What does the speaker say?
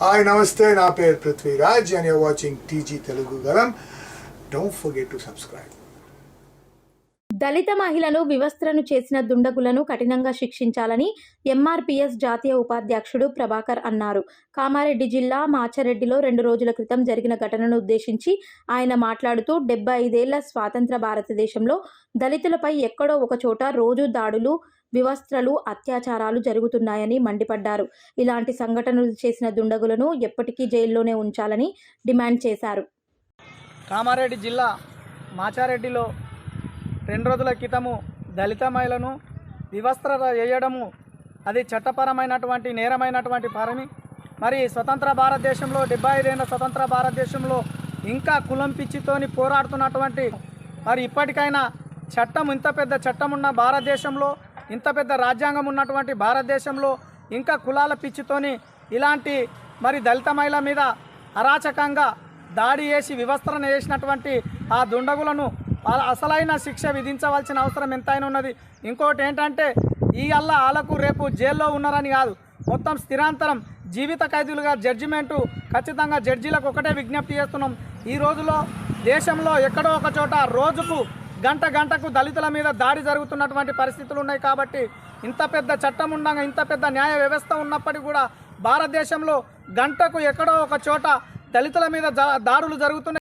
Hi నమస్తే నా పేరు Prithviraj and you're watching TG Telugu Galam. Don't forget to subscribe. దళిత మహిళలు వివస్త్రను చేసిన దుండగులను కఠినంగా శిక్షించాలని ఎంఆర్పీఎస్ జాతీయ ఉపాధ్యక్షుడు ప్రభాకర్ అన్నారు. కామారెడ్డి జిల్లా మాచరెడ్డిలో 2 రోజుల క్రితం జరిగిన ఘటనను ఉద్దేశించి ఆయన మాట్లాడుతూ 75 ఏళ్ల స్వాతంత్ర భారతదేశంలో దళితులపై ఎక్కడో ఒక చోట రోజు దాడులు, వివస్త్రలు, అత్యాచారాలు జరుగుతున్నాయని మండిపడ్డారు. ఇలాంటి సంఘటనలు చేసిన దుండగులను ఎప్పటికీ జైల్లోనే ఉంచాలని డిమాండ్ చేశారు. కామారెడ్డి జిల్లా మాచారెడ్డిలో 2 రోజుల క్రితము దళిత మహిళను వివస్త్ర చేయడము అది చట్టపరమైనటువంటి నేరమైనటువంటి పరమి. మరి స్వతంత్ర భారతదేశంలో 75 ఏళ్ల స్వతంత్ర భారతదేశంలో ఇంకా కులం పిచ్చితోని పోరాడుతున్నటువంటి మరి ఇప్పటికైనా చట్టం, ఇంత పెద్ద చట్టం ఉన్న భారతదేశంలో, ఇంత పెద్ద రాజ్యాంగం ఉన్నటువంటి భారతదేశంలో ఇంకా కులాల పిచ్చితోని ఇలాంటి మరి దళిత మహిళ మీద అరాచకంగా దాడి చేసి వివస్త్రణ చేసినటువంటి ఆ దుండగులను అసలైన శిక్ష విధించవలసిన అవసరం ఎంతైనా ఉన్నది. ఇంకోటి ఏంటంటే వాళ్ళకు రేపు జైల్లో ఉన్నారని కాదు, మొత్తం స్థిరాంతరం జీవిత ఖైదీలుగా జడ్జిమెంటు ఖచ్చితంగా జడ్జీలకు ఒకటే విజ్ఞప్తి చేస్తున్నాం. ఈ రోజులో దేశంలో ఎక్కడో ఒక చోట రోజుకు గంటకు దళితుల మీద దాడి జరుగుతున్నటువంటి పరిస్థితులు ఉన్నాయి. కాబట్టి ఇంత పెద్ద చట్టం ఉండగా, ఇంత పెద్ద న్యాయ వ్యవస్థ ఉన్నప్పటికీ కూడా భారతదేశంలో గంటకు ఎక్కడో ఒక చోట దళితుల మీద దాడులు జరుగుతున్నాయి.